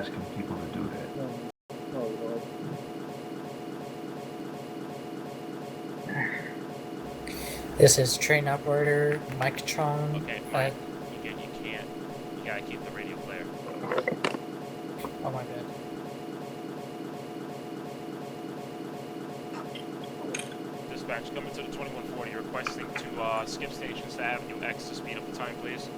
asking people to do that. Oh, Lord. This is train operator Mictron. Okay, fine. You can't. You gotta keep the radio clear. Oh my bad. Dispatch, coming to the 2140, requesting to skip stations to Avenue X to speed up the time, please.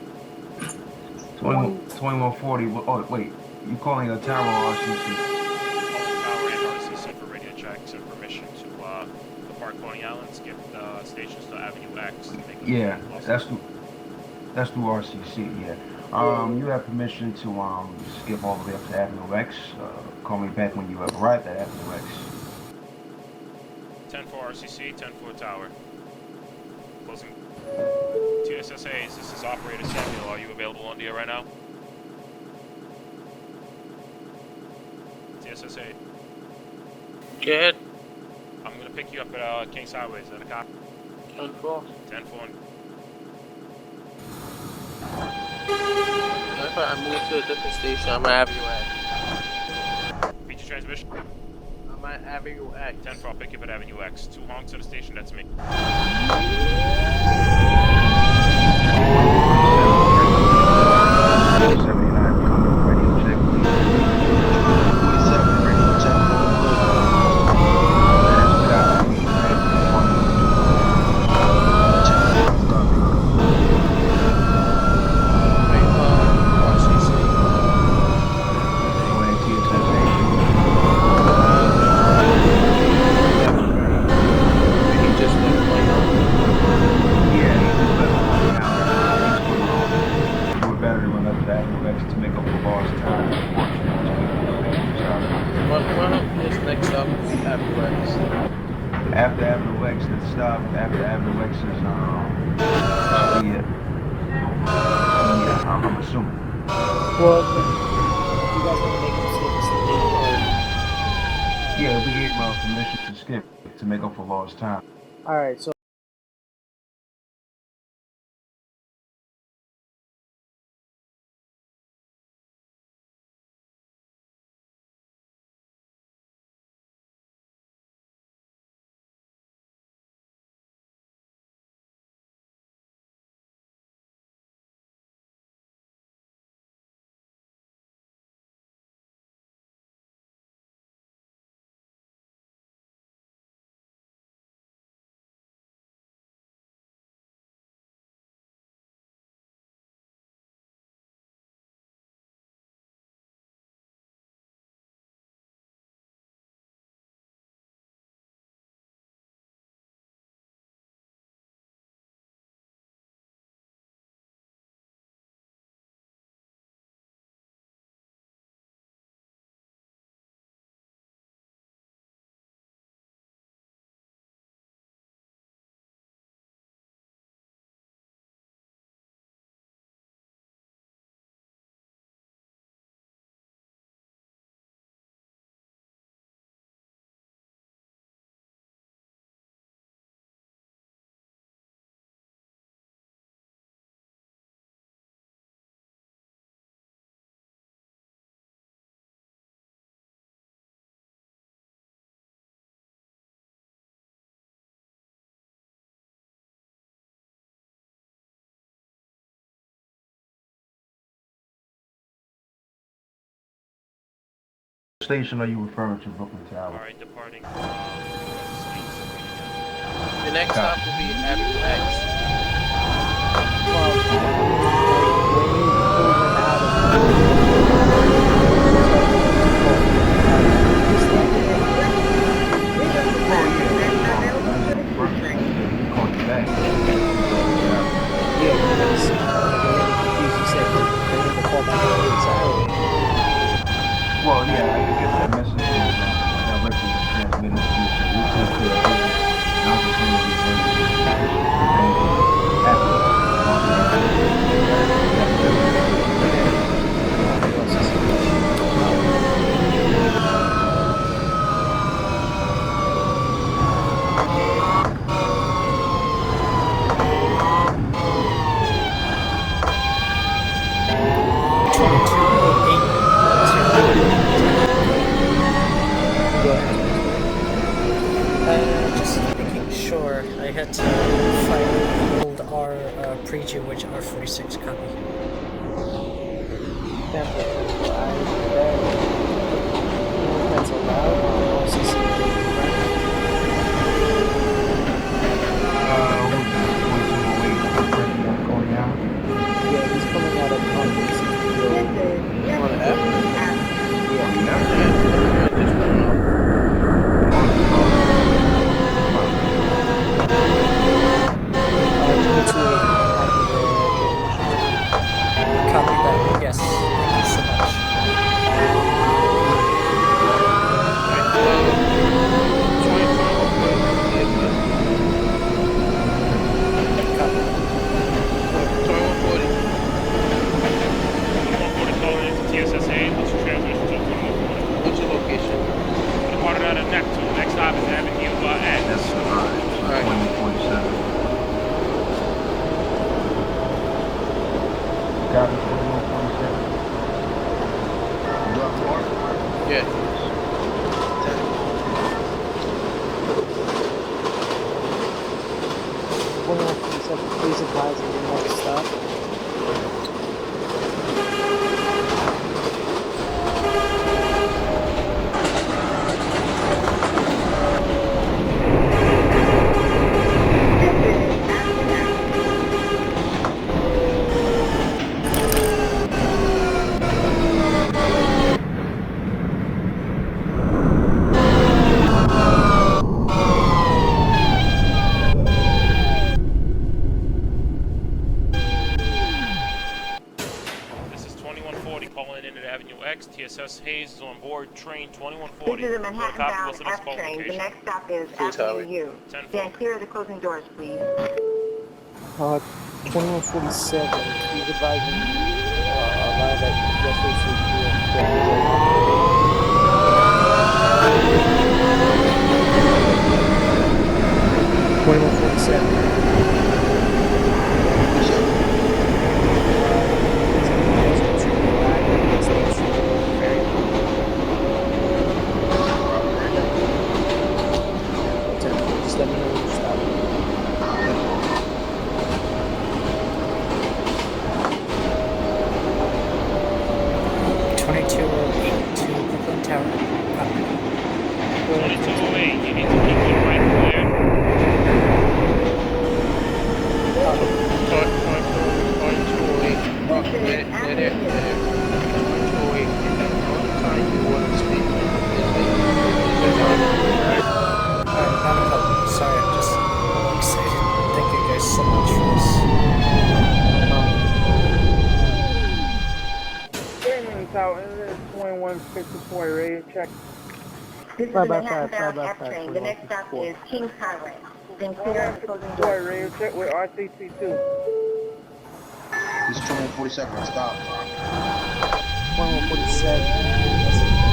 2140. Oh, wait. You calling a tower or RCC? Calling tower and RCC for radio checks and permission to depart Coney Island, skip stations to Avenue X. To make Yeah, that's through RCC. Yeah. You have permission to skip all the way up to Avenue X. Call me back when you have arrived at Avenue X. 10-4 RCC, 10-4 tower. Closing. TSSAs, this is operator Samuel. Are you available on DIA right now? TSSA. Good. I'm gonna pick you up at Kings Highway. Is that a cop? 10-4. 10-4. If I move to a different station, I'm at Avenue X. Feature transmission. I'm at Avenue X. 10-4, I'll pick you up at Avenue X. 2 honks to the station, that's me. After Avenue X, the stop after Avenue X is I'm assuming. Well, you guys want to make him skip the station? Yeah, we gave permission to skip to make up for lost time. Alright, so Station are you referring to, Brooklyn Tower? Alright, departing. the next stop will be Avenue X. Well, yeah, I can get that message directly transmitted to Yeah. 2147, please advise of your next stop. This is 2140 calling in at Avenue X. TSS Hayes is on board train 2140. This is a You want Manhattan copy? bound What's the next F call train. The location? next stop is Queens Avenue Highway. U. 10-4. Stand clear of the closing doors, please. 2147, please advise when you arrive at Westwood Street. 2147. Just let me know when you stop. 2208 to Brooklyn Tower. Copy. 2208, you need to keep it right there. Point 208. Oh, there. 208. Anytime you want to speak, is your time. Alright? Alright, not a problem. Sorry, I'm just a little excited. Thank you guys so much for this. Tower, this is 2154 radio check. This is a Manhattan bound F train. The next stop is Kings Highway. Stand clear of the closing 2154 doors. radio check with RCC2. This is 2147. Stop. 2147.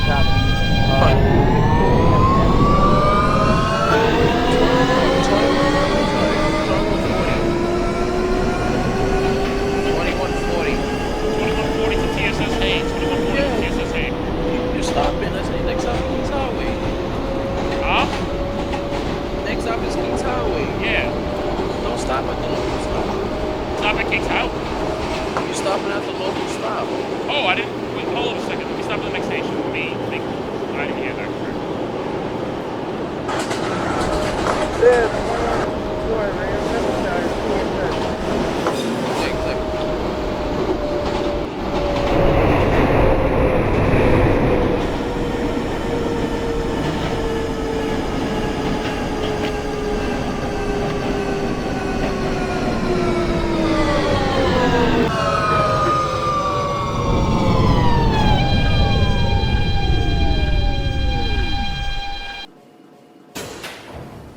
Copy. Stopping at the local stop. Oh, I didn't. Wait, hold on a second. Let me stop at the next station. I didn't hear that correctly. This is 2154 radio check. Click.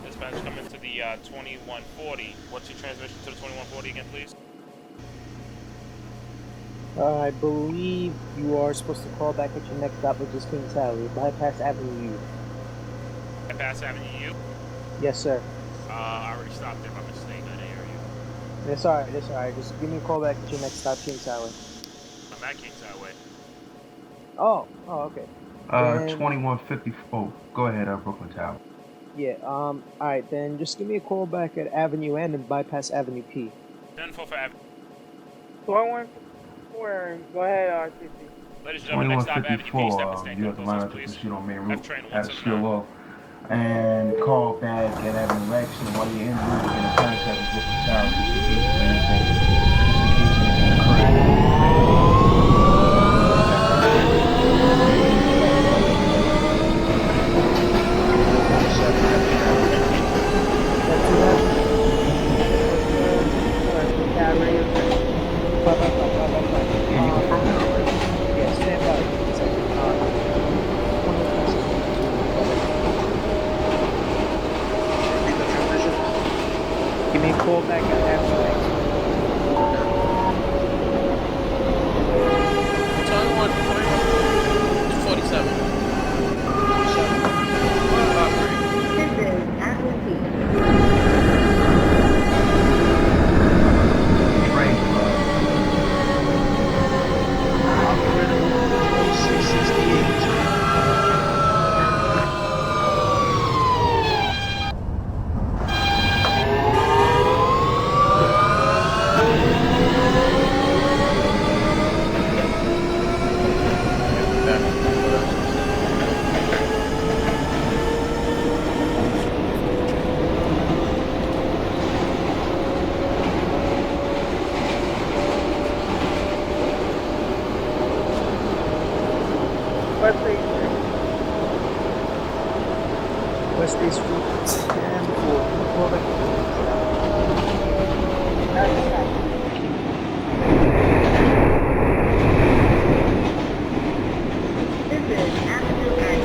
Dispatch coming to the 2140. What's your transmission to the 2140 again, please? I believe you are supposed to call back at your next stop, which is Kings Highway. Bypass Avenue U. Bypass Avenue U? Yes, sir. I already stopped there by mistake. I didn't hear you. That's alright. Just give me a call back at your next stop, Kings Highway. I'm at Kings Highway. Oh, okay. Then- 2154. Go ahead, Brooklyn Tower. Yeah, alright, then just give me a call back at Avenue N and bypass Avenue P. 10-4 for Avenue. 2154, go ahead, RCC. Ladies and gentlemen, next stop Avenue P. Step and 2154. stand You have to line close, up to please. proceed on main route. F-train Have to steal 179. off. And call back at Avenue X, and while you're in route, you're gonna contact with Brooklyn Tower just in case of anything. Just in case anything occurs. Yeah, stand by. Give me a call back at Avenue X. 47. This is Avenue P. Train, Operator 668. West State Street. West State Street, 10-4. Can you call back? This is Avenue X.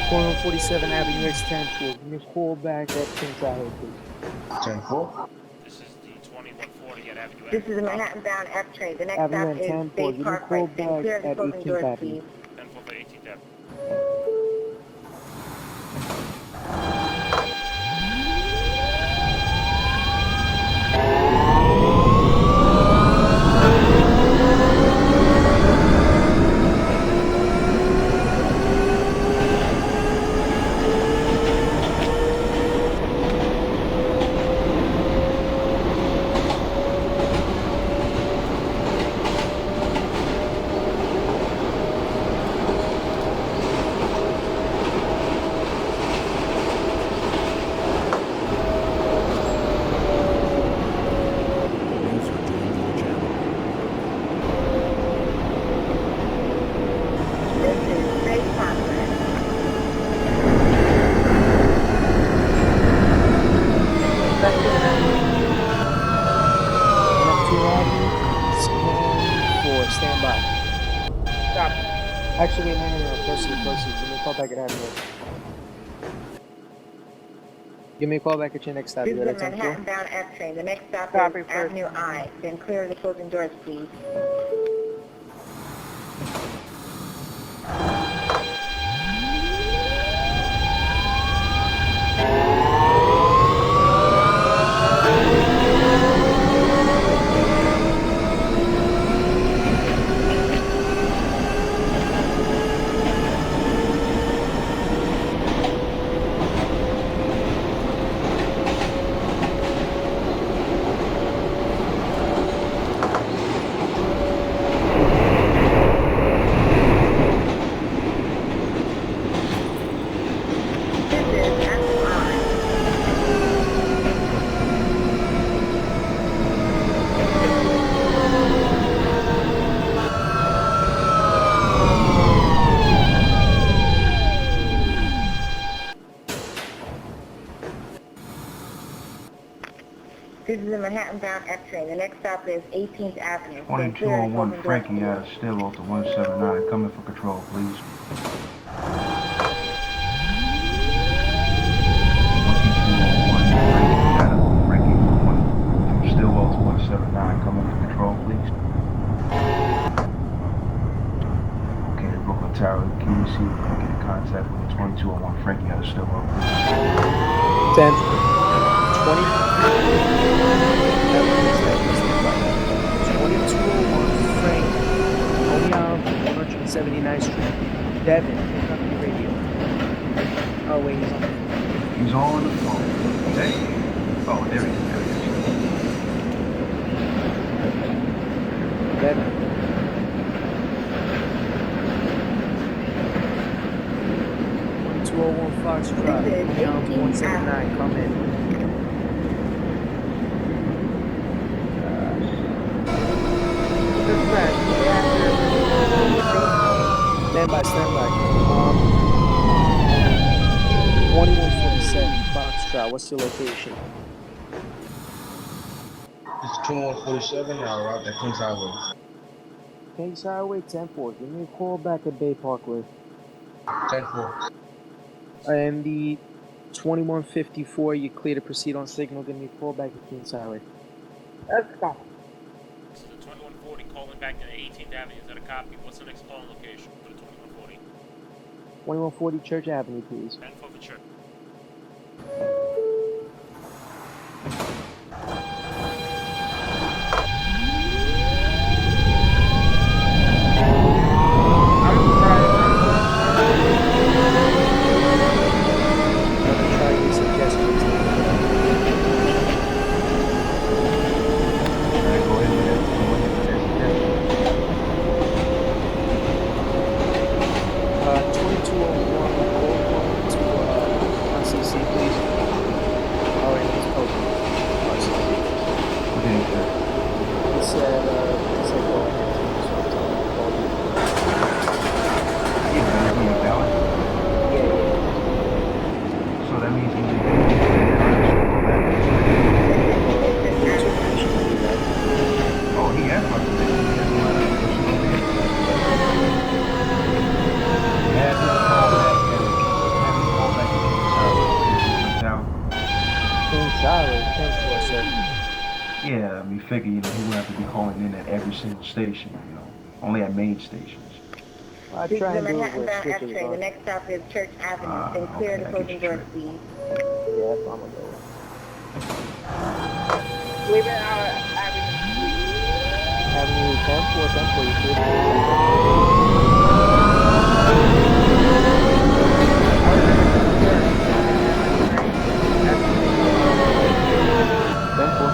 Going on 47 Avenue X 10-4. Give me a call back at Kings Highway, please. 10-4. This is the 2140 at Avenue X. This is a Manhattan bound F train. The next Avenue stop is 10-4. Bay Give me a Park call Right. Stand clear of back the at closing 18th doors, Avenue. please. 10-4 for 18th Avenue. This is Bay Park Right. Neptune Avenue, scan 4. Stand by. Stop. Actually, no. Proceed. Give me a call back at Avenue. Give me a call back at your next stop. This You is got a a 10-4? Manhattan bound F train. The next stop Copy, is first. Avenue I. Stand clear of the closing doors, please. This is Avenue I. This is a Manhattan bound F train. The next stop is 18th Avenue. Stand clear of the 2201 closing doors, Frankie please. out of Stillwell to 179. Coming for control, please. 2201 Frankie from Stillwell to 179. Coming for control, please. Okay, Brooklyn Tower, can you see if we can get in contact with the 2201 Frankie out of Stillwell, please? 10. 20. 2201 Frank, only on 179th Street. Devin, pick up your radio. Oh, wait, he's on. He's on the phone. Hey. Oh, there he is. Devin. Fox Drive, This is down 18th 179, come in. Stand by. 2147 Foxtrot, what's your location? It's 2147. I'll route that Kings Highway. Kings Highway 10-4. Give me a call back at Bay Parkway. 10-4. And the 2154, you clear to proceed on signal. Give me a call back at Kings Highway. Let's go. This is the 2140 calling back to the 18th Avenue. Is that a copy? What's the next calling location for the 2140? 2140 Church Avenue, please. 10 for Church. Try your suggestions. Alright, go ahead with that. Go ahead with that. 2201, Yeah, I mean, figure, he wouldn't have to be calling in at every single station, only at main stations. I This is try the and do it Manhattan where bound F switches train. The are. next stop is Church Avenue. Then clear Okay, the I get closing you doors, tripped. please. Yeah, that's what I'm gonna go with. Leave it out Avenue. Avenue 10 for 10 for you clear the gates at 10 for.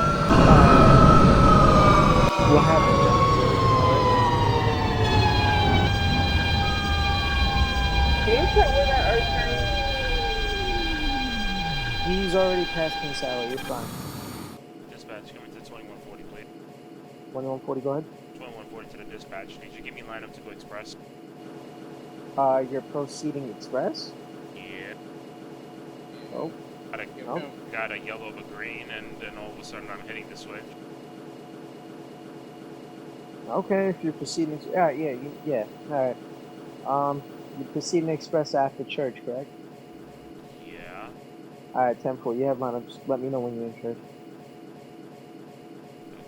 What happened, Jeff? Is everything alright? Can you check where that earth train? He's already past King Salo, you're fine. Dispatch coming to 2140, please. 2140, go ahead. 2140 to the dispatch. Need you to give me line up to go express? You're proceeding express? Yeah. Oh, Got a yellow of a green, and then all of a sudden I'm hitting the switch. okay, if you're proceeding, yeah, alright. You're proceeding express after church, correct? Yeah. Alright, 10-4, you have line up, just let me know when you're in church.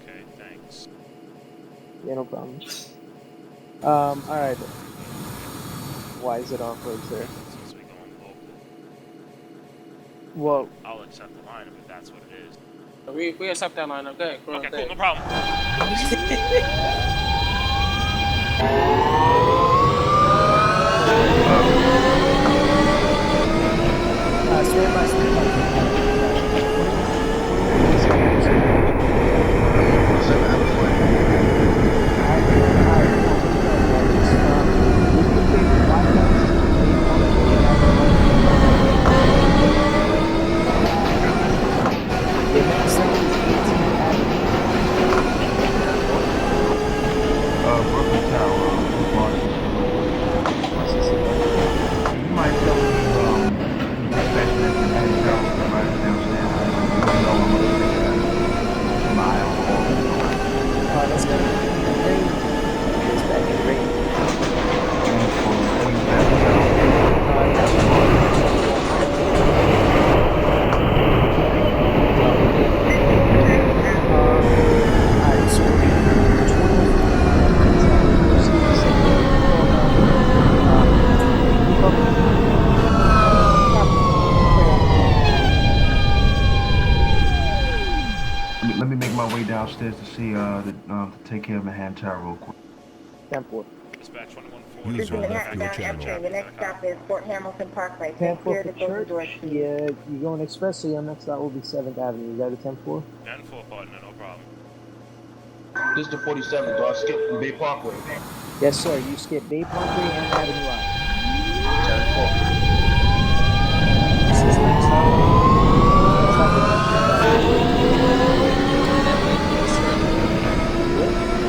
Okay, thanks. Yeah, no problem. Alright. Why is it off right there? Since we going local, Well, I'll accept the line if that's what it is. We accept that line. Okay, cool. Okay, cool, no problem. stand by. The next stop is 18th Avenue. Brooklyn Tower, you might tell me, dispatching at the Manhattan Tower, right downstairs. You know I'm upstairs. Keep my eye on the hall. That's gonna be rain. Dispatch rain. And for Manhattan Tower. Alright, so we're gonna 21 proceed to second. Let me make my way downstairs to see to take care of Manhattan Tower real quick. 10-4. Dispatch 2140. This is the User left Manhattan your bound F channel. train. The next stop is Fort Hamilton Parkway. Then 10-4 clear for the closing doors, church. please. Yeah, you're going express, so your next stop will be 7th Avenue. You got a 10-4? 10-4 partner, no problem. This is the 47. Do I skip from Bay Parkway? Yes, sir. You skip Bay Parkway and Avenue I. 10-4. This is next stop. Next stop is 10th Avenue.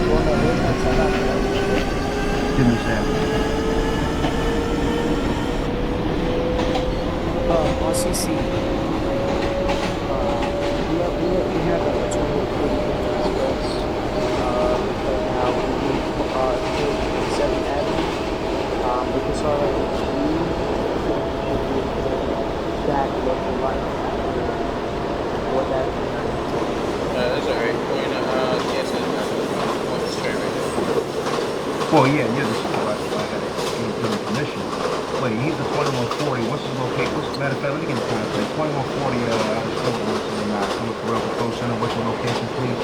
Going that way, next stop after that. Give me a second. RCC. We have a 2140 express. Right now we are in 7th Avenue. But it's alright if that local line or that That's alright. We're gonna yes, it's straight right there. Well, yeah, you're the supervisor, so I gotta give him permission. Wait, he's the 2140. What's his location? Matter of fact, let me get the time plate. 2140 out of Fort Wilson, coming for Rebel Pro Center. What's your location, please?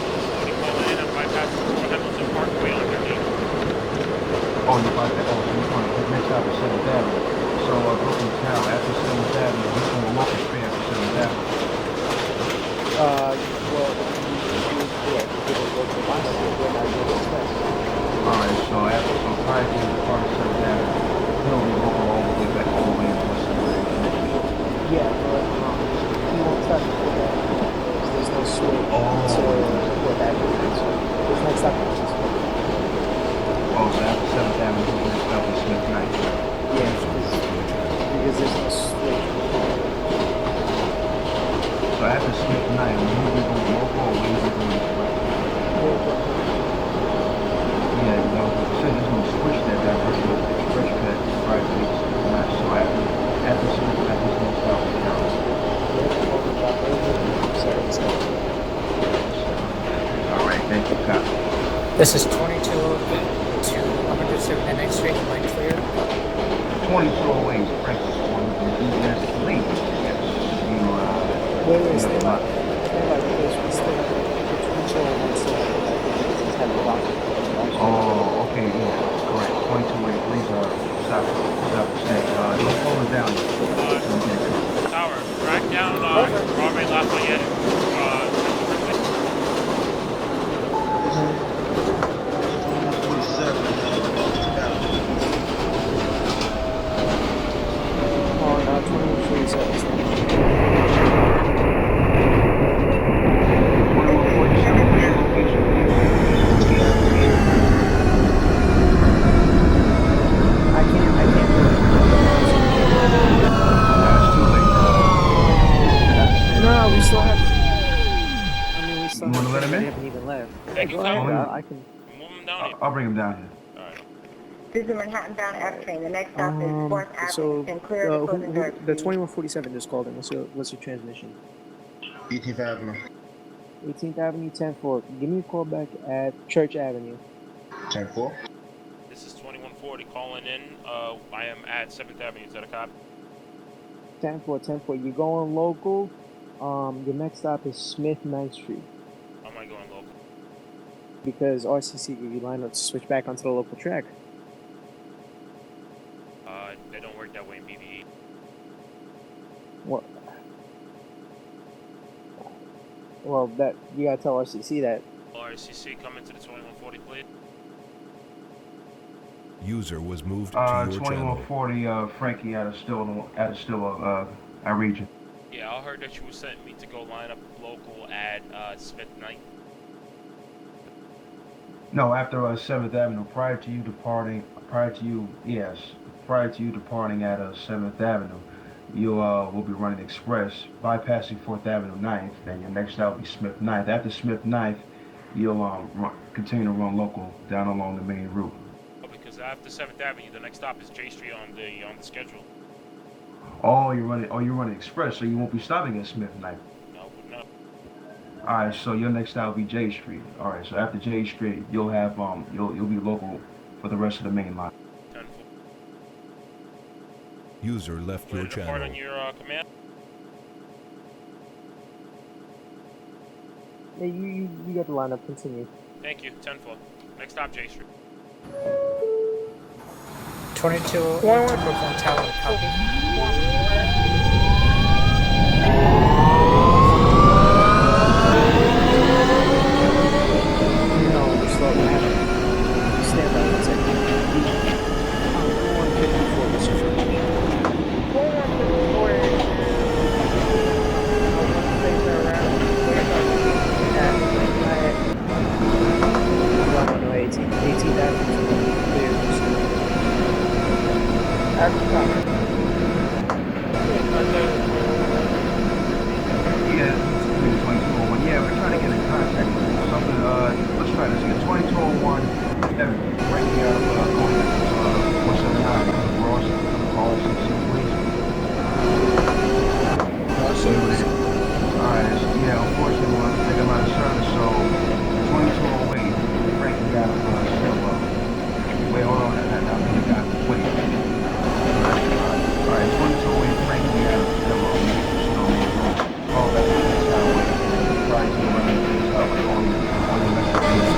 You call in and bypass Fort Hamilton Parkway underneath. Oh, you're by that. Oh, so you're going to next stop is 7th Avenue. So, Brooklyn Tower, after 7th Avenue, he's going to walk his way after 7th Avenue. well, yeah, if you give a local line, we're not going to express. Alright, so prior to the part of 7th Avenue, he'll be walking all the way back all the way into West Yeah, but he won't touch it with that. There's no switch to what that is. So this next stop is just Oh, so after 7th Avenue, he'll next stop is Smith Knight. yeah, because there's no switch. So after Smith Knight, will he be going local or will he be going express? Yeah, you know, the city's going to switch that diversion of the express pad prior to Smith Knight. So after Smith Knight, he's going to stop at County. This is 22 to 179th Street, line clear. 2208 Francis one. Yes, please. Yes. Wait, stay by. Because we still have the 2201 still have the because he's had the doctor. Oh, okay, yeah, correct. 2208, please, stop the snake. Don't slow it down. Tower, track down Broadway Lafayette. On 2147. No, we still have. I mean, we still You have. wanna let him in? We haven't even left. Thank you, Go ahead, Tower. I can. Move him down here. I'll bring him down here. Alright. This is a Manhattan bound F train. The next stop is 4th Avenue. So, And clear the closing doors. the 2147 just called in. What's your transmission? 18th Avenue. 18th Avenue, 10-4. Give me a call back at Church Avenue. 10-4. This is 2140 calling in. I am at 7th Avenue. Is that a cop? 10-4. You're going local. Your next stop is Smith 9th Street. How am I going local? Because RCC gave you line up to switch back onto the local track. They don't work that way in BVE. What? Well, that you gotta tell RCC that. RCC, come into the 2140, please. User was moved to your channel. 2140, Frankie out of Stilla, our region. Yeah, I heard that you were sent me to go line up local at Smith 9th. No, after 7th Avenue, prior to you departing at 7th Avenue, you will be running express, bypassing 4th Avenue 9th, then your next stop will be Smith 9th. After Smith 9th, you'll continue to run local down along the main route. Oh, because after 7th Avenue, the next stop is J Street on the schedule. Oh, you're running express, so you won't be stopping at Smith 9th. No. Alright, so your next stop will be J Street. Alright, so after J Street, you'll have you'll be local for the rest of the main line. 10-4. User left your Ready to depart channel. on your command? Yeah, you got the lineup. Continue. Thank you. 10-4. Next stop, J Street. 22 Brooklyn Tower, copy. No, we're slow. Stand by 1 second. 154, Mr. Frank. 18th Avenue. Yeah, 2201. Yeah, we're trying to get in contact with something. Let's try this again. 2201. Right here, going to 179. Ross, RCC, please. Alright, yeah, unfortunately, we're going to take them out of service, so 2208, Frankie out of Stilla. Wait, hold on, wait. Alright, 2208, Frankie out of Stilla. Call back to this highway. Try to run this highway on your messages.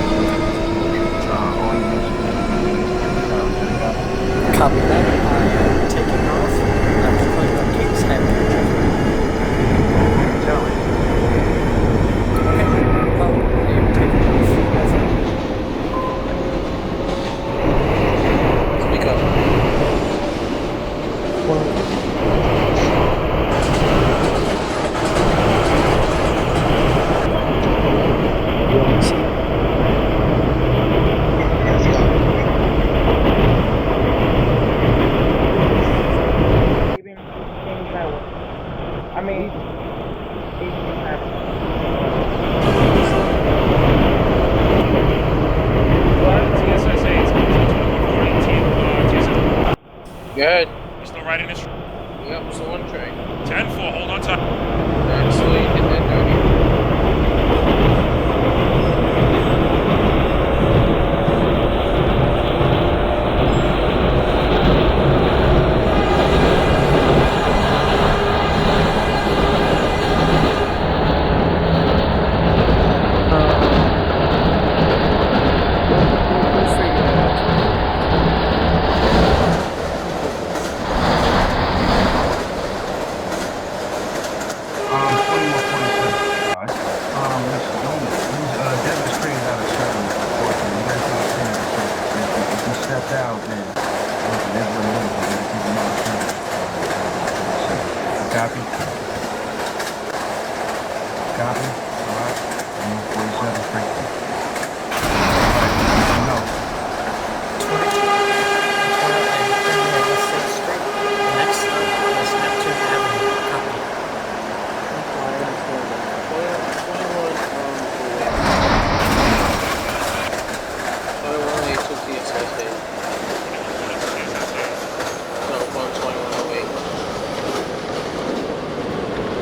Copy that. I'm taking off. I'm just going to Kings Avenue. Tell me. Okay. Well, I'm taking off. Speak up. You want to see? I mean, 18th TSSA is coming to 2140. Good. You still riding this? Yep, still on track. 10-4. Hold on tight. Alright, so you hit that doggy. towel, then that's what it is. We're gonna take another turn. Copy. Copy. All right. 47, Frank. No. Next stop is Neptune Avenue. Copy.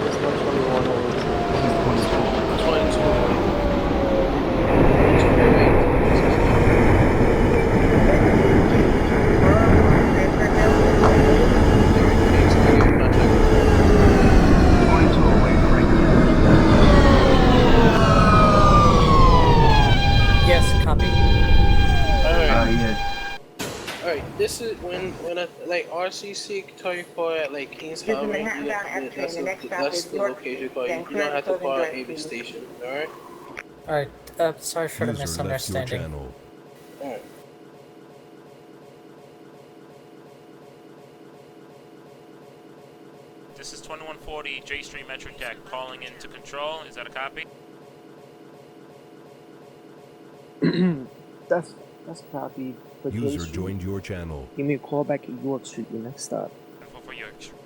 It's 121. Yes, copy. Alright, this is when I, like RCC tell you call at like Kings This is Highway, Manhattan Bound F train. The next stop that's is the York location Street. call. Then You clear don't the have to closing call at doors, Avis please. Station, alright? Alright, sorry for the User left your misunderstanding. channel. Alright. This is 2140 J Street Metro Deck calling into control. Is that a copy? That's a copy. For J User Street, joined your channel. give me a call back at York Street, your next stop. Info for York Street.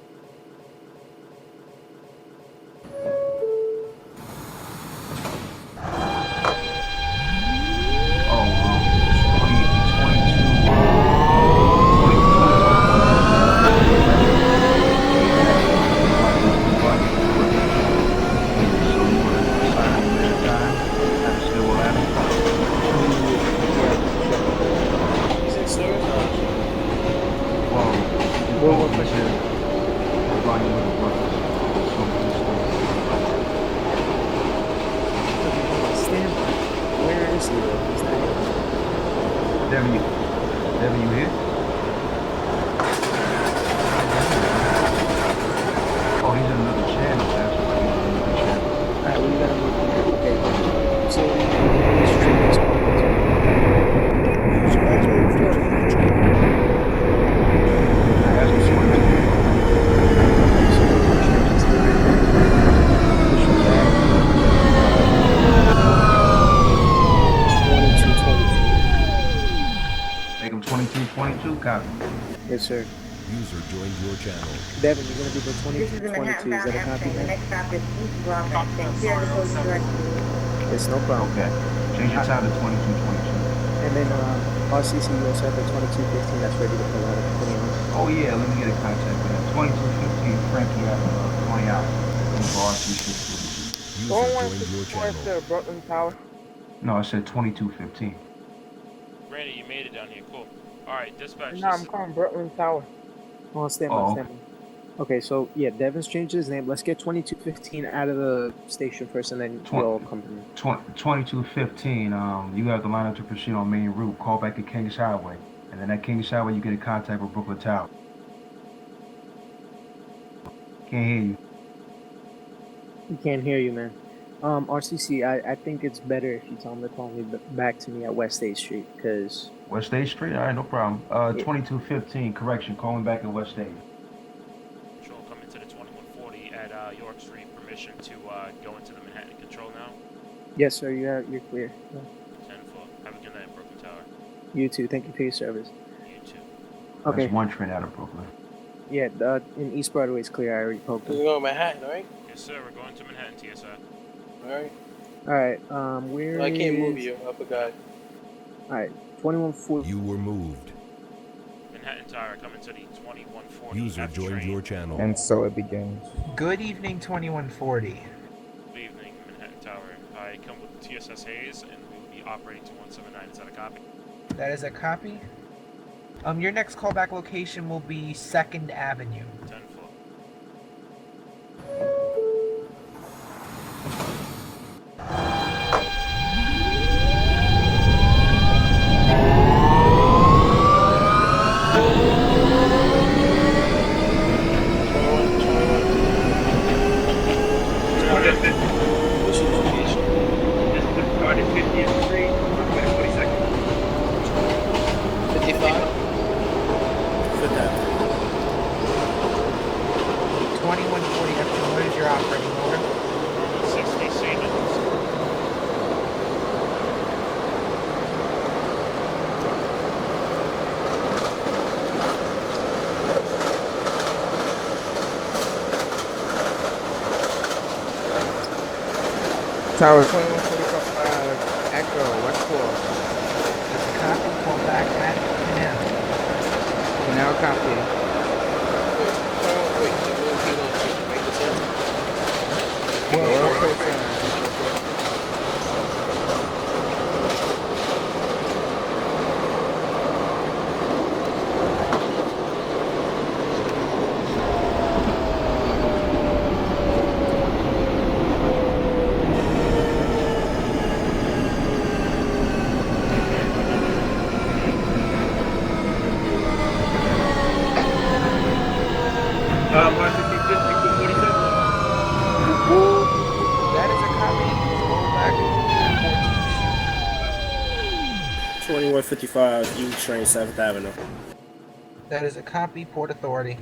Devin, you here? Oh, he's in another channel. That's why he's in another channel. Alright, we gotta move here. Okay. So, this street is User has moved to your channel. That's what's going on. Make him 2222, copy. Yes, sir. User joined your channel. Devin, you're gonna be the This is the 2222. Manhattan Is Bound that a F copy, train. The man? next stop is East Broadway. Then clear the closing doors, please. It's no problem. Okay. Change your time to 2222. And then RCC, you also have the 2215 that's ready to pull out of 21. Oh, yeah, let me get a contact with that. 2215, Frankie out of 20 out. For RCC. User Going joined your 164 channel. to Brooklyn Tower. No, I said 2215. Randy, you made it down here. Cool. Alright, dispatch. No, I'm calling Brooklyn Tower. Oh, stand by, Oh, stand by. Okay, so yeah, Devin's changed his name. Let's get 2215 out of the station first, and then we'll all come to me. 2215, you have the line up to proceed on main route. Call back at Kings Highway. And then at Kings Highway, you get in contact with Brooklyn Tower. Can't hear you. We can't hear you, man. RCC, I think it's better if you tell him to call me back to me at West 8th Street, because... West 8th Street? All right, no problem. 2215, correction. Call me back at West 8th. Control coming to the 2140 at York Street. Permission to go into the Manhattan Control now. Yes, sir, you're clear. Yeah. 10-4. Have a good night, Brooklyn Tower. You too. Thank you for your service. You too. Okay. That's one train out of Brooklyn. Yeah, in East Broadway it's clear. I already poked We're him. going to Manhattan, right? Yes, sir. We're going to Manhattan, TSI. Alright. Alright, where I can't move is- you, I forgot. Alright, 2140. You were moved. Manhattan Tower coming to the 2140 User F joined train. your channel. And so it begins. Good evening, 2140. Good evening, Manhattan Tower. I come with TSS Hayes, and we will be operating to 179. Is that a copy? That is a copy. Your next callback location will be 2nd Avenue. 10-4. What's your location? This is the 50th Street, 42nd. 55? What is your operating order? 60 Siemens. Tower 2145 Echo, West 4. There's a copy. Call back at Canal. Canal copy. Wait, he wants to make the turn? World Trade Center. That is a copy. Call back at 2155 U train 7th Avenue. That is a copy. Port Authority.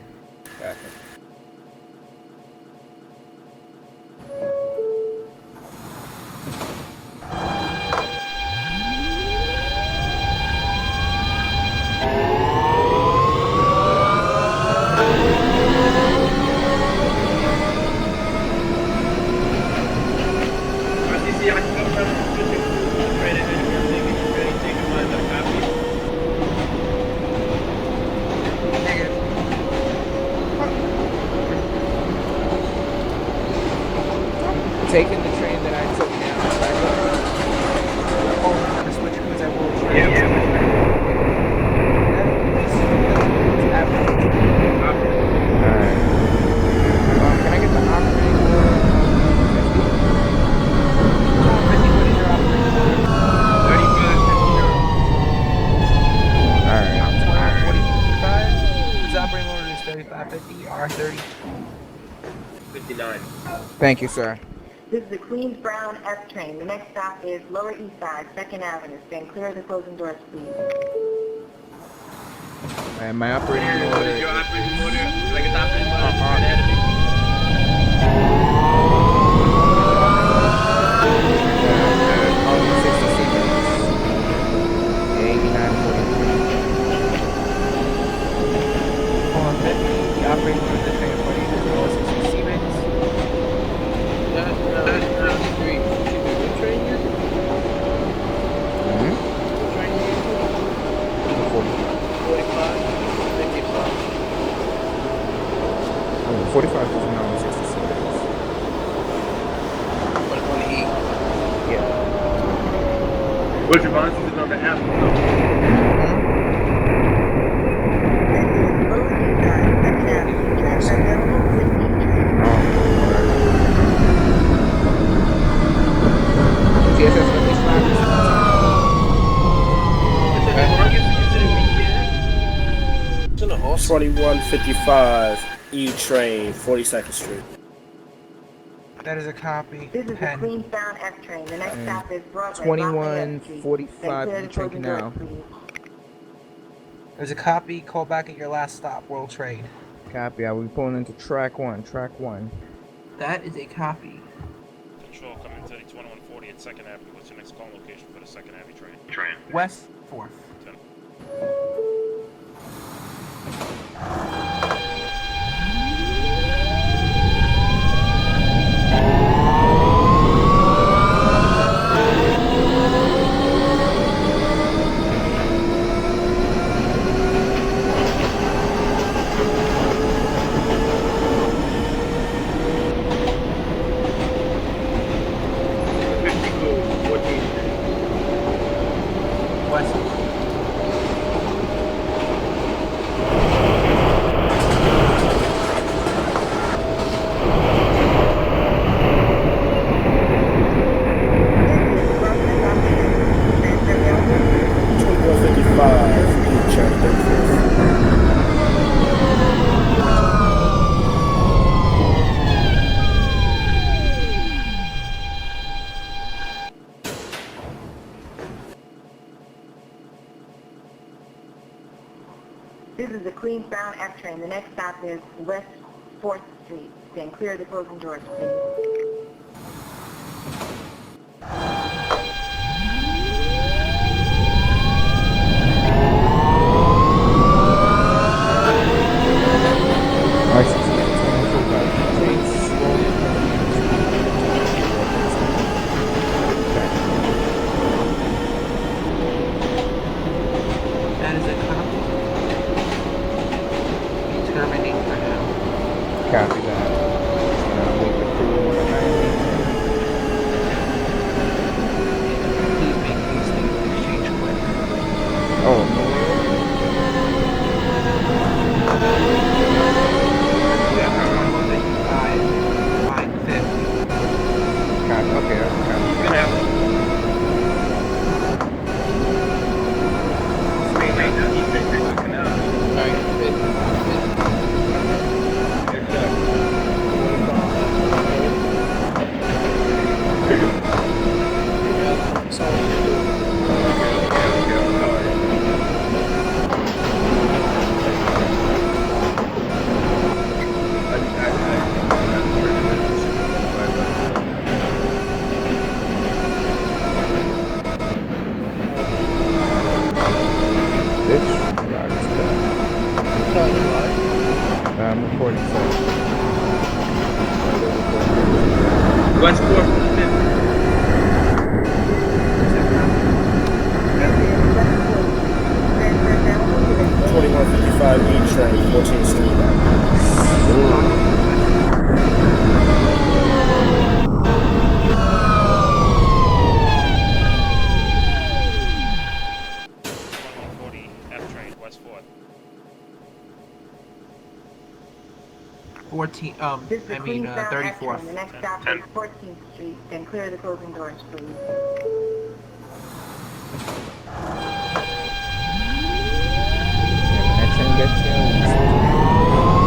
Taking the train that I took now back up. Oh, I'm gonna switch crews at World Trade. Alright. Can I get the operating order? 50, what is your operating order? 35. His operating order is 3550 R30. 59. Thank you, sir. This is the Queens Brown F train. The next stop is Lower East Side, 2nd Avenue. Stand clear of the closing doors, please. And my operating order is... Hold on, 50. The operating order of the train for you is 60 Siemens. What train here? Mm-hmm. What train here? 45, 55. 45 is now 60 Siemens. But on the E. Yeah. What's your bonus is on the app? This is Lower East Side, 2nd Avenue. Transfer available, please. TSS, let me slide this one It's in the horse. 2155 E train 42nd Street. That is a copy. This is the Pen. Queens Bound F train. The next stop is Broadway. 2145 Lafayette E Street. train Stand clear Canal. of the closing doors, please. There's a copy. Call back at your last stop. World Trade. Copy. I will be pulling into track 1. Track 1. That is a copy. Control coming to the 2140 at 2nd Avenue. What's your next call location for the 2nd Avenue train? West 4th. West. This is the Queens Bound F train. The next stop is West 4th Street. Stand clear of the closing doors, please. That is a copy. Terminate for now. Copy that. Move the crew 190. Please make these things exchange quick. Oh, Line 50. copy. Okay, that's copy. This route is done. I'm recording, so. West 4th. 2155 E train, 14th Street. F train, West 4th. 14, This is the Queensbound F 34th. train. The next stop is 14th Street. Stand clear of the closing doors, please. Next time gets you.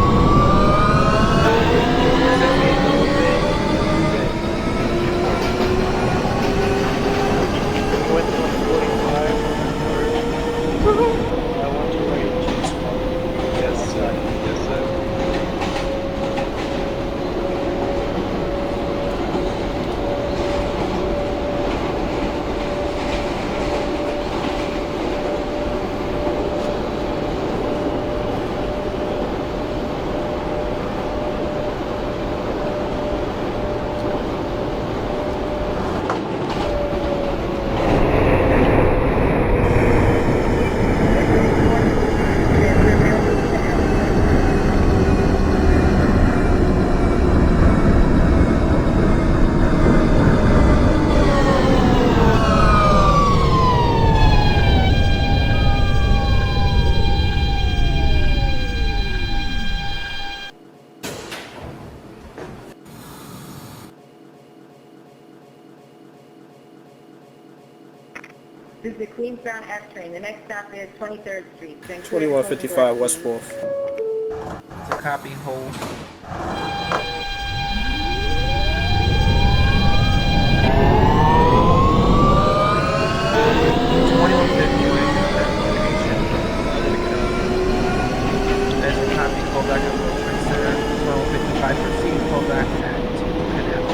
This is the Queensbound F train. The next stop is 23rd Street. Stand clear of the closing 2155 doors, West please. 4th. It's a copy, hold. There's a copy, pull back at World Trade Center. 1255 proceed, pull back at Canal.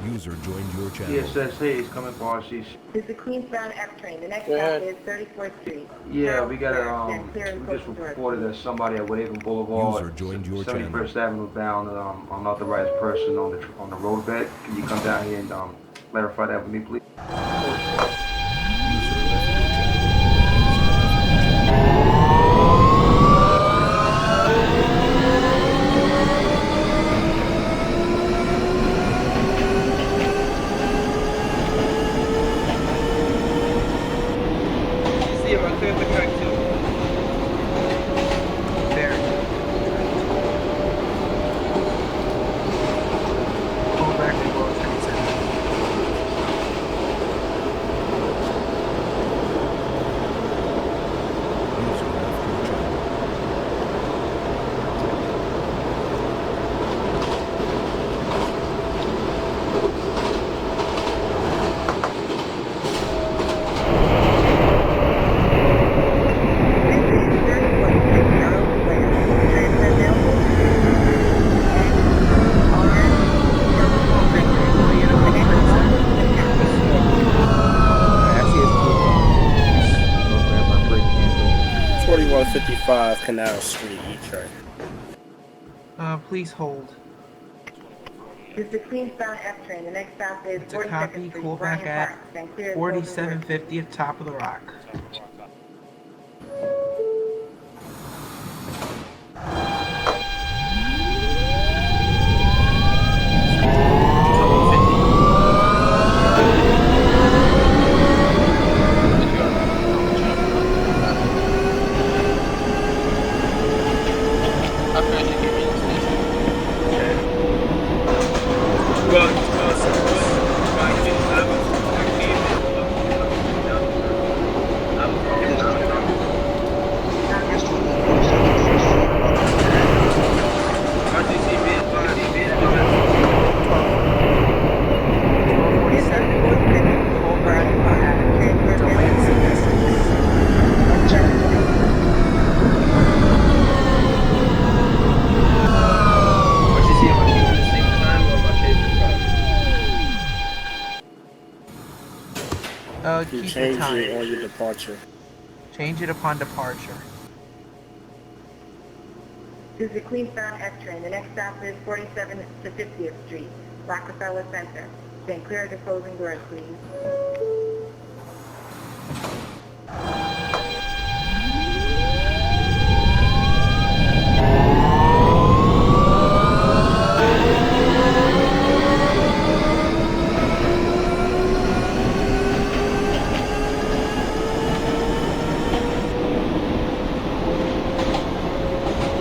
User joined your channel. ESSA is coming for RC. This is the Queensbound F train. The next Go stop ahead. is 34th Street. Yeah, we got Stand clear of the we just closing doors, reported please. that somebody at Woodhaven Boulevard, User joined your 71st Avenue bound, unauthorized person on the roadbed. Can you come down here and clarify that with me, please? User left See if I cleared the correct 4155 Canal Street, E-train. Please hold. This is the Queensbound F train. The next stop is It's a copy. 42nd Street, Call back Bryant at Park. Then clear the closing doors. 4750 at Top of the Rock. You Keep change the time. it on your departure. Change it upon departure. This is the Queensbound F train. The next stop is 47th to 50th Street, Rockefeller Center. Then clear the closing doors, please.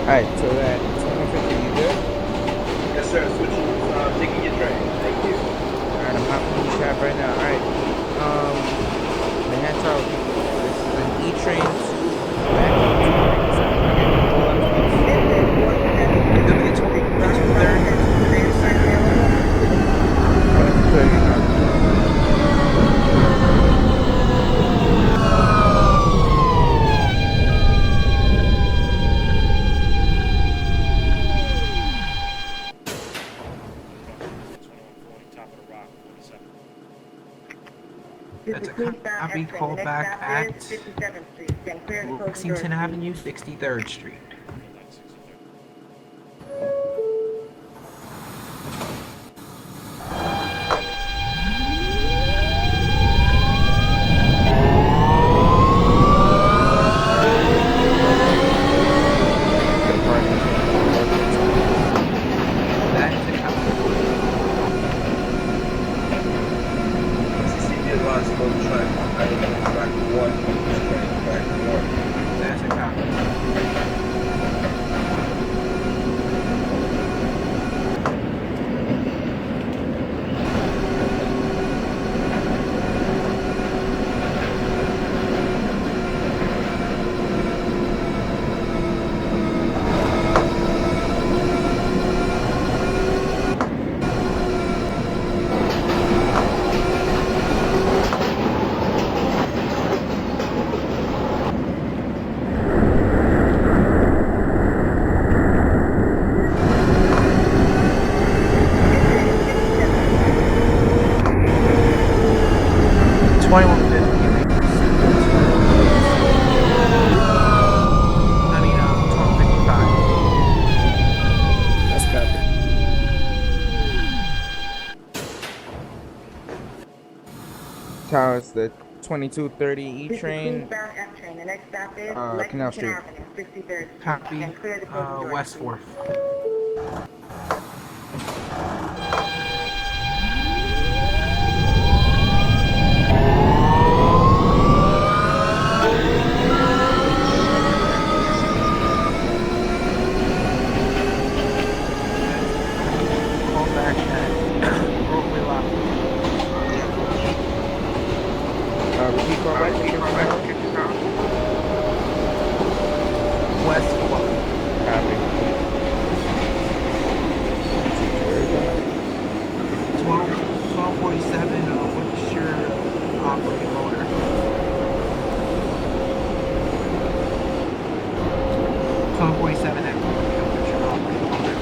Alright, so that 250, you good? Yes, sir. Switching. Taking your train. Thank you. Alright, I'm hopping in the cab right now. Alright. Manhattan Tower, this is an E-train to That's a copy. Call back at 57th Street. Then clear the closing doors, Lexington please. Avenue, 63rd Street. That is a copy. CCB advised to go to track. I don't know track 1. Track 1. That's a copy. That's copy. Tower, it's the 2230 This is the E-train. Queensbound F train. The next stop is Canal Lexington Street. Avenue, 63rd Street. Copy. Then clear the closing doors, West please. 4th. Call back at Broadway Lock. Repeat call back. West 4th. Copy. 1247, what's your operating motor? 1247, what's your operating motor?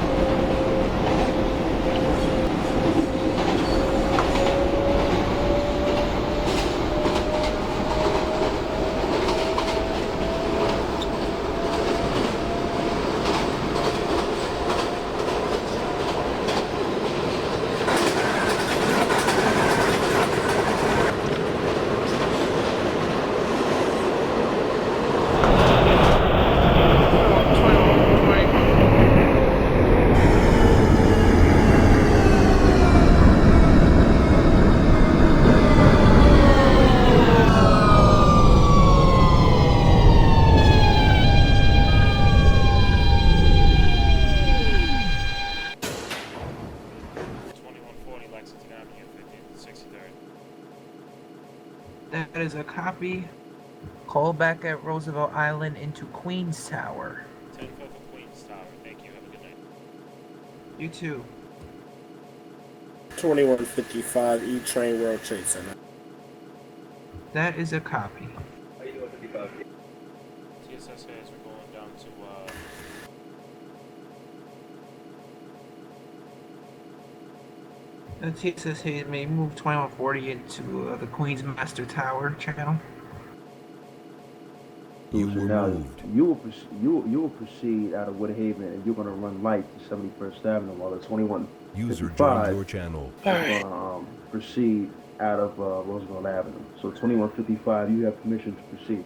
is a copy. Call back at Roosevelt Island into Queens Tower. 10-4 for Queens Tower. Thank you. Have a good night. You too. 2155 E Train World Trade Center. That is a copy. TSS says we're going down to The TSS may move 2140 into the Queens Master Tower channel. You were Now, moved. you will proceed out of Woodhaven, and you're gonna run light to 71st Avenue, while the 2155 User joined your channel. is gonna proceed out of Roosevelt Avenue. So 2155, you have permission to proceed.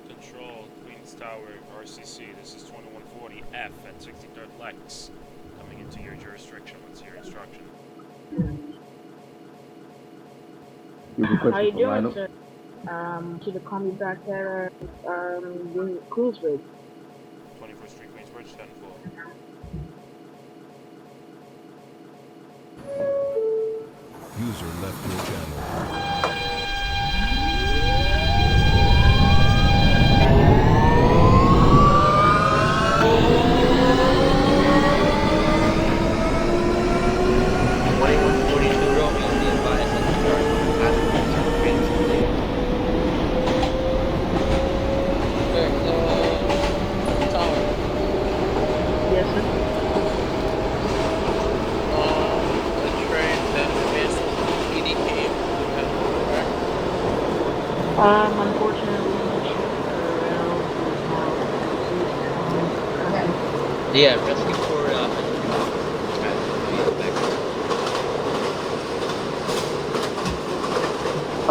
Control, Queens Tower, RCC. This is 2140F at 63rd Lex. Coming into your jurisdiction. What's your instruction? How you doing, sir? Should have called me back at Queensbridge. 21st Street, Queensbridge, 10-4. User left your channel. Yes, sir. The train that missed EDK. Unfortunately, Yeah, rescue for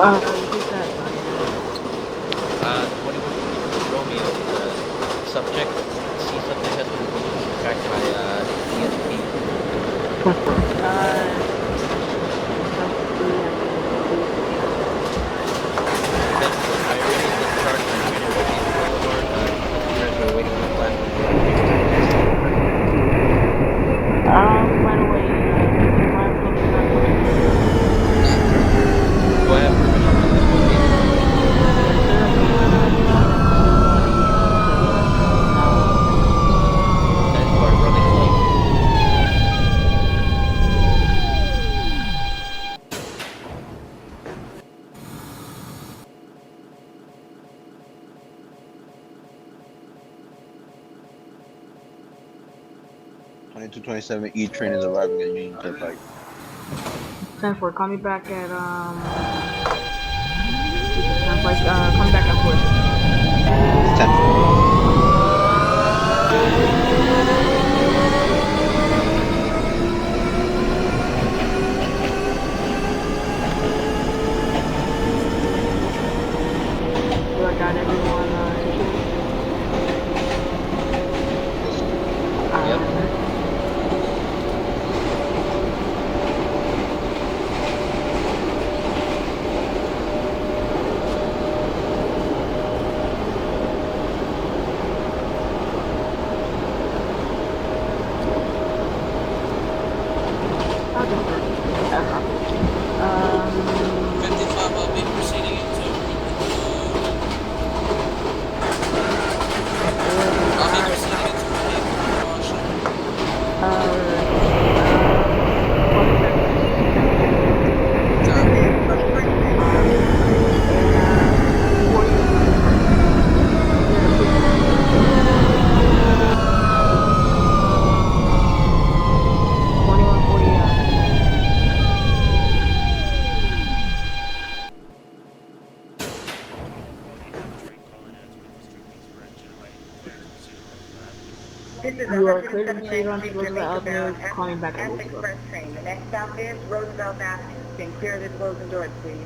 who's that? 21 Romeo, subject, C subject has been tracked by ESP. By the way, Do I have permission to this and we're running late. Twenty-two 27 E train is arriving at Union Turnpike. 10-4, call me back at call me back at 4. 10. So I got everyone situated. Yep. I'll do it. 55, I'll be proceeding into. I'll be proceeding into This is You are clear to 179th proceed on to Street, Roosevelt Jamaica Avenue, bound, calling back at Essex Roosevelt. Express train. The next stop is Roosevelt Avenue. Can clear the closing doors, please.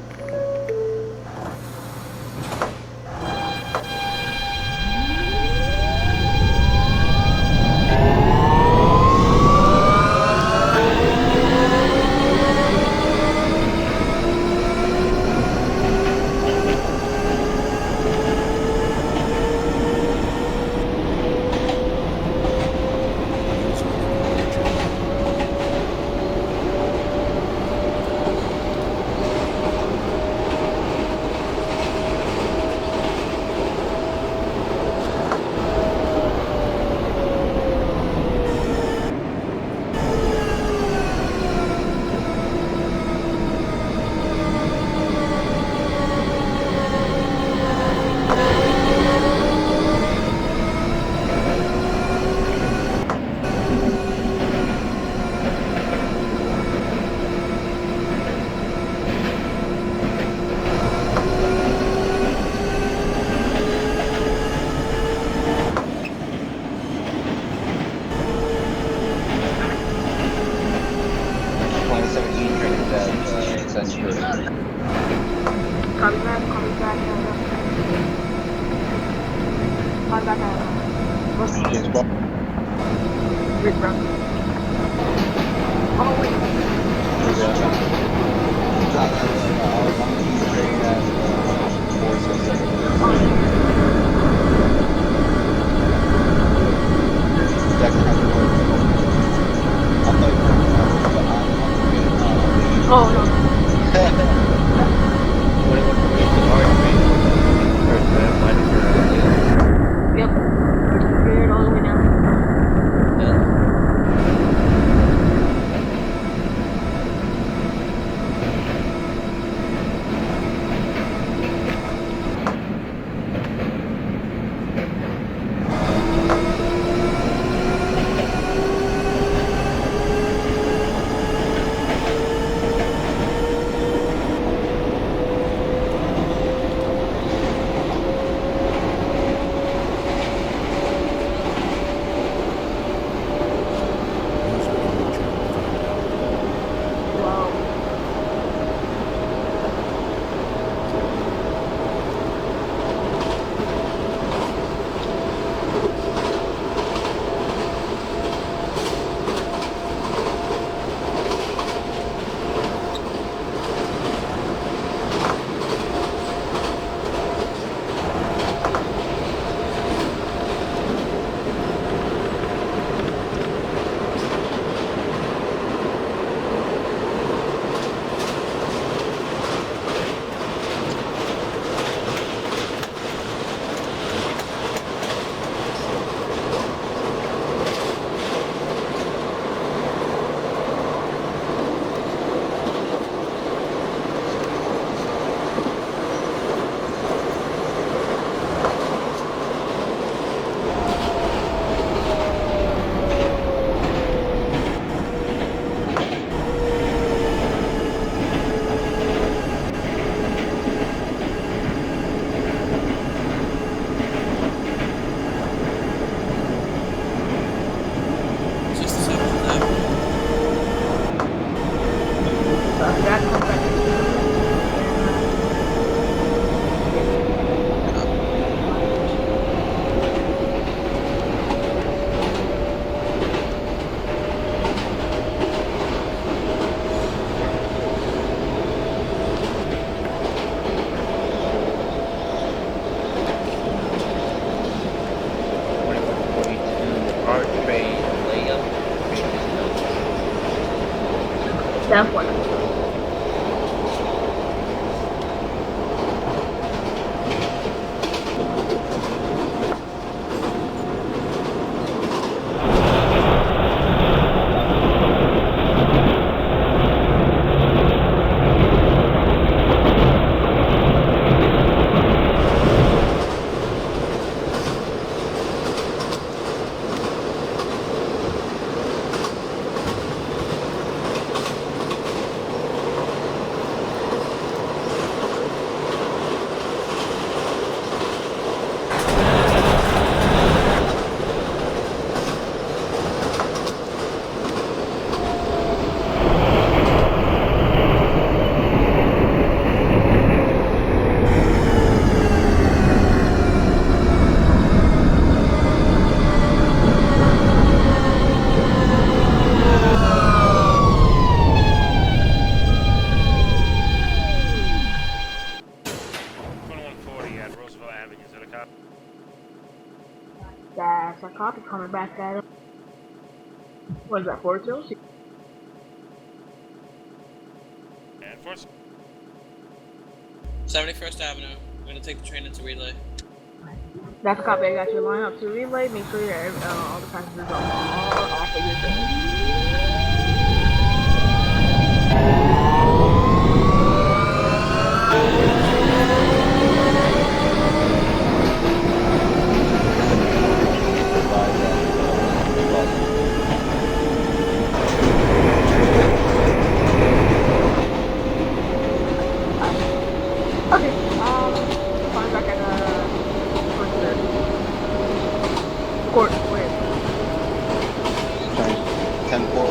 User in your channel. coming back out. James Bond. Wait, bro. Oh, wait. Oh, no, no. Yep. Cleared all the way down. That comes back to that one. That's a copy coming back at him. What is that, 402? And force. 71st Avenue. I'm gonna take the train into Relay. That's a copy. I got your line up to relay. Make sure that all the passengers are off of your train. Okay, fine back at court. Wait. 10-4.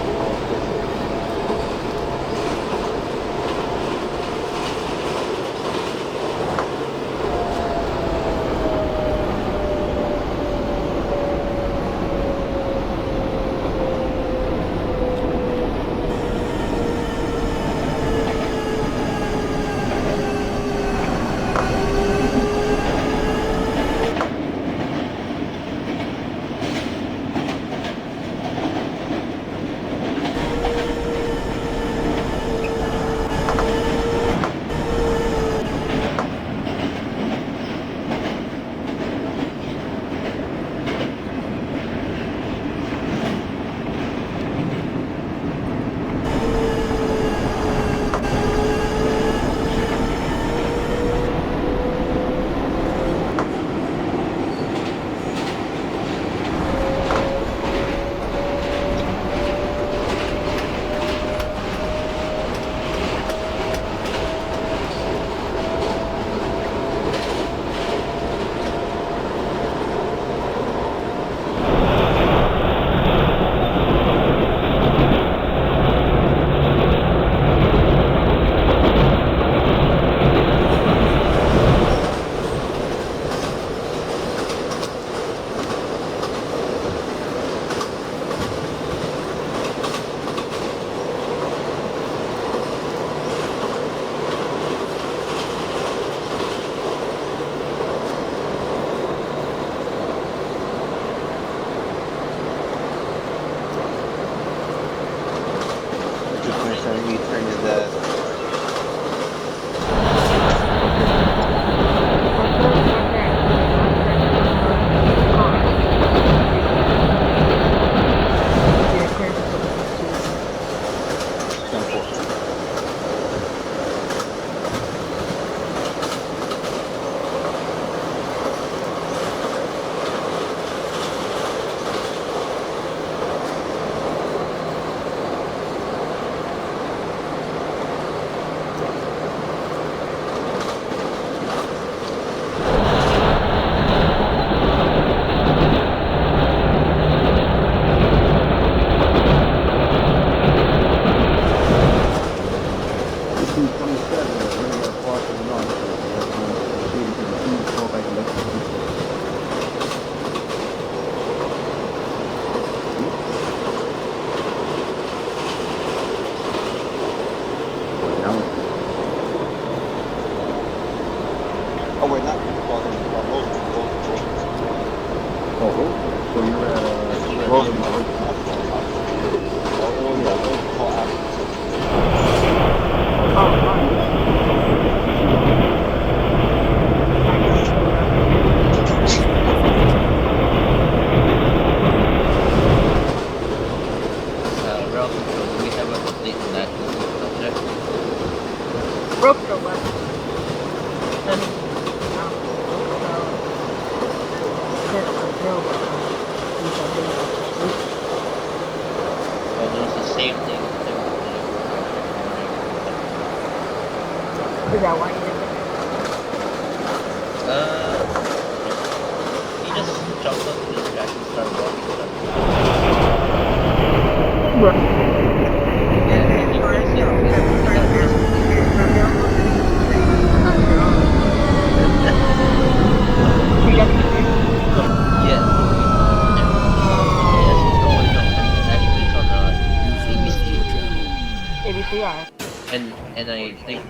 And as far as you know, have confirmed passengers are available to use the train. You got the email? Yes. Yes. Oh no. Actually, it's on User left your ABC. channel. ABC, alright. And I think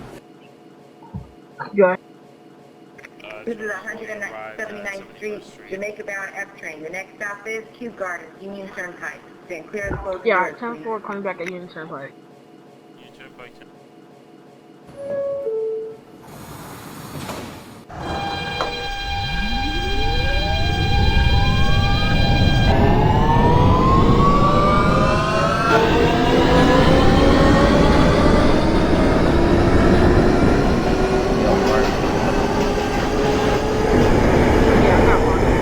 Good. This is 179th Street, Jamaica-bound F train. The next stop is Kew Gardens, Union Turnpike. Stand clear of the closing Yeah, doors, 10 please. 4 coming back at Union Turnpike. You Turnpike 10. Yeah, I'm not walking.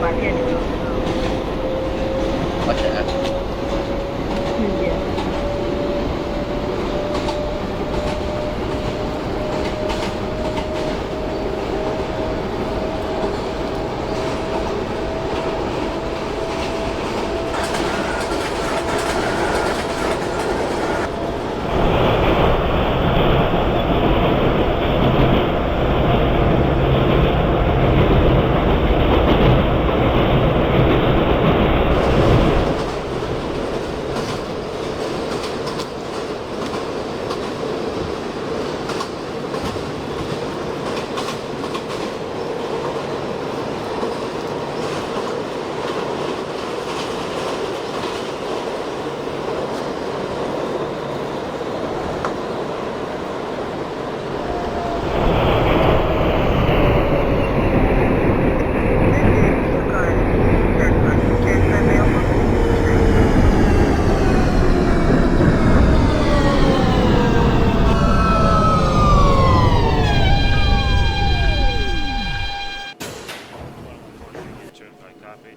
But I can't do it. watch it after. Yeah. Kew Gardens, Union Turnpike. Transfer available to use the train. Union Turnpike, copy.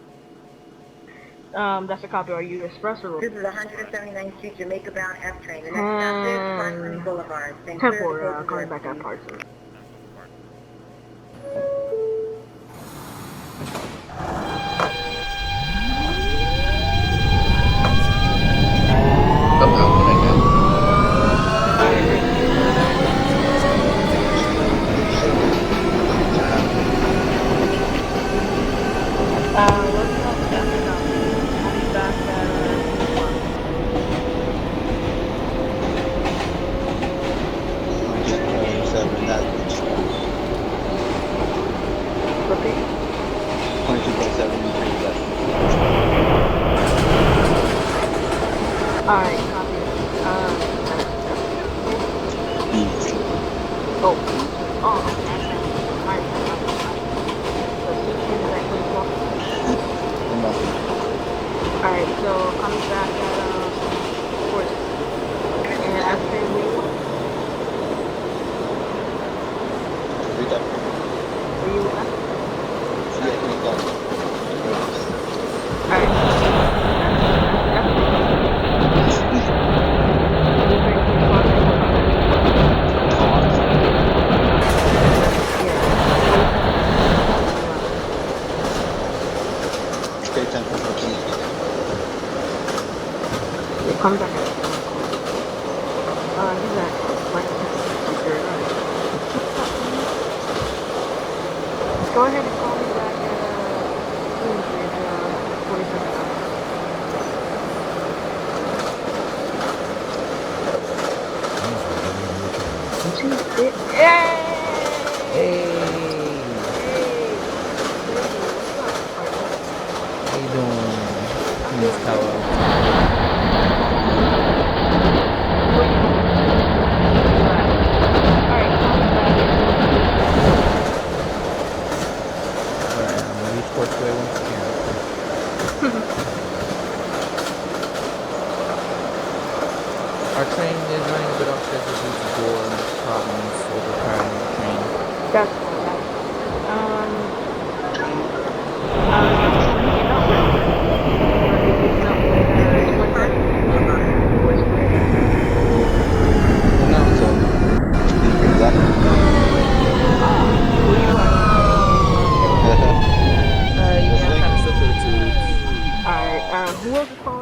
That's a copy. Are you express or This is 179th Street, Jamaica-bound F train. The next stop is Parkland Boulevard. Stand clear of the 10 4 closing coming doors, back at please. Parson? Oh, how can I go? What's up? That's a copy. I'll be back at 1. Repeat. Alright, copy. Oh. Oh, alright. So, alright, so coming back at 40. And after we were you with that? Alright. Come back. He's at like go ahead and call me back at 47. Hey! How you doing, Miss Tower? Alright, I'm gonna reach Portsway once again. Our train is running a bit off schedule due to door problems overcrowding the train. That's fine. Yeah, I'm kind of stuck to the tubes. Alright, who else is calling?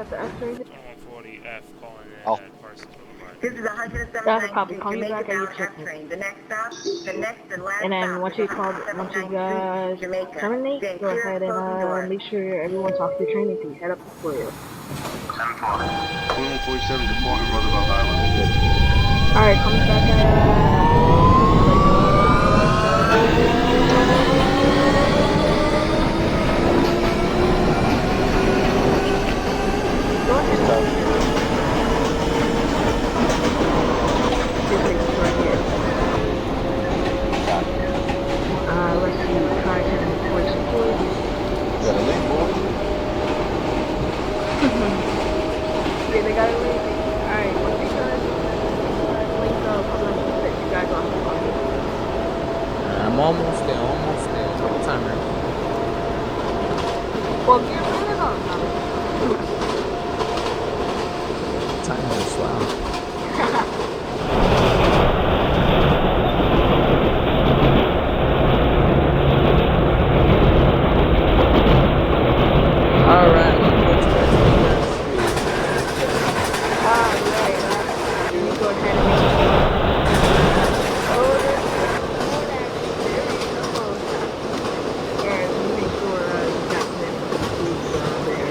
the F train? 2140F calling in Oh. at Parsons Boulevard. This is That's a copy. 179th Call me Street, back Jamaica at your bound F check-in. train. The next and last And then stop once is you 179th guys Street, Jamaica. terminate, Then go clear ahead closing and doors. make sure everyone's off the train and can head up the foyer. 2147 departing Roosevelt Island. Alright, call me back at go ahead. This is right here. Let's see, try to report support. Got a link, boy? Yeah, they got it ready. Alright, once you guys link up, I'm gonna set you guys off the phone. I'm almost there. What time are Well, get rid of them. time is wow. Alright, let me go to that Let me go ahead and make Alright, let me make sure you got this there.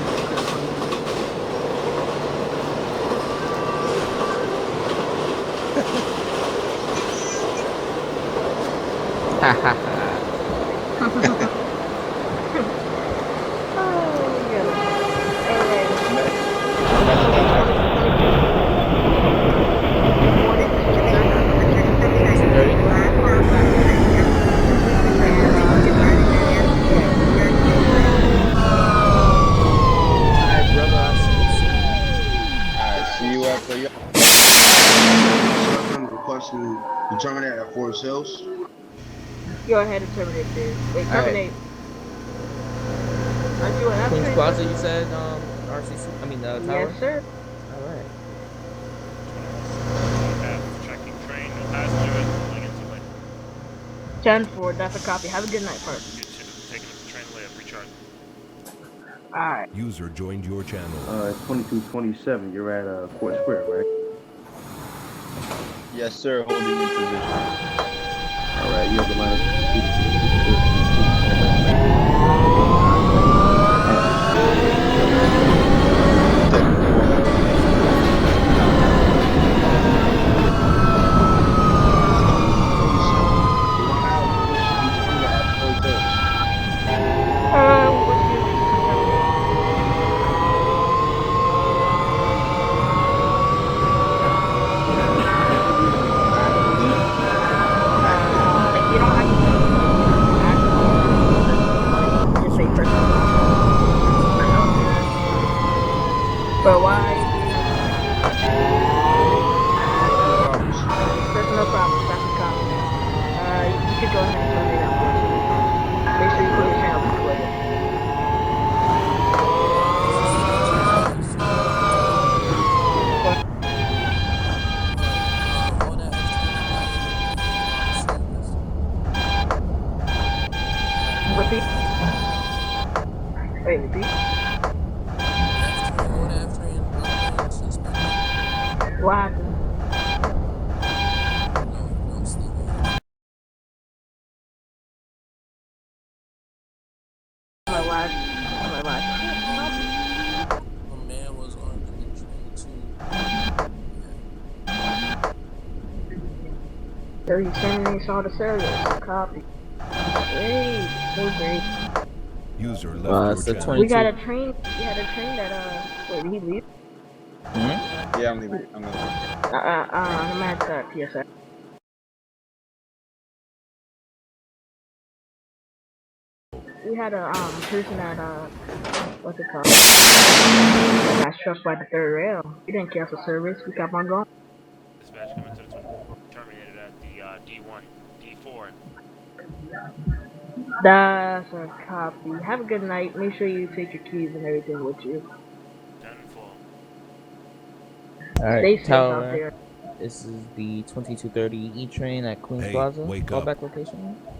Ha ha ha. Alright, brother, I'll see you soon. Alright, see you after you. I'm requesting to terminate at Forest Hills. Go ahead and terminate this. Wait, Alright. terminate. Are you an Queen's F-train? Plaza, you said, RCC, I mean, tower? Yes, sir. Alright. 2140F checking train. No passengers pulling into lane. 10-4, that's a copy. Have a good night, partner. You two taking the train layup recharge. Alright. User joined your channel. 2227, you're at Court Square, right? Yes, sir. Holding in position. Alright, you have the line. What's your reason for terminating? You don't have to just say personal. But why do you have personal problems? That's a copy. You could go ahead and terminate that for us. Make sure you put your channel before you. Repeat. Wait, repeat. What happened? My last. A man was armed in the train too. 30 terminates all the service. Copy. Great. So great. User left your channel. We got a train. We had a train that, wait, did he leave? Yeah, I'm leaving. I'm gonna leave. I'm at PSI. We had a, person at, what's it called? That got struck by the third rail. We didn't cancel service. We kept on going. Dispatch coming to the 24. Terminated at the D1, D4. That's a copy. Have a good night. Make sure you take your keys and everything with you. 10-4. Alright, Stay safe tower. out there. This is the 2230 E train at Queen's Hey, Plaza. wake up. Callback location.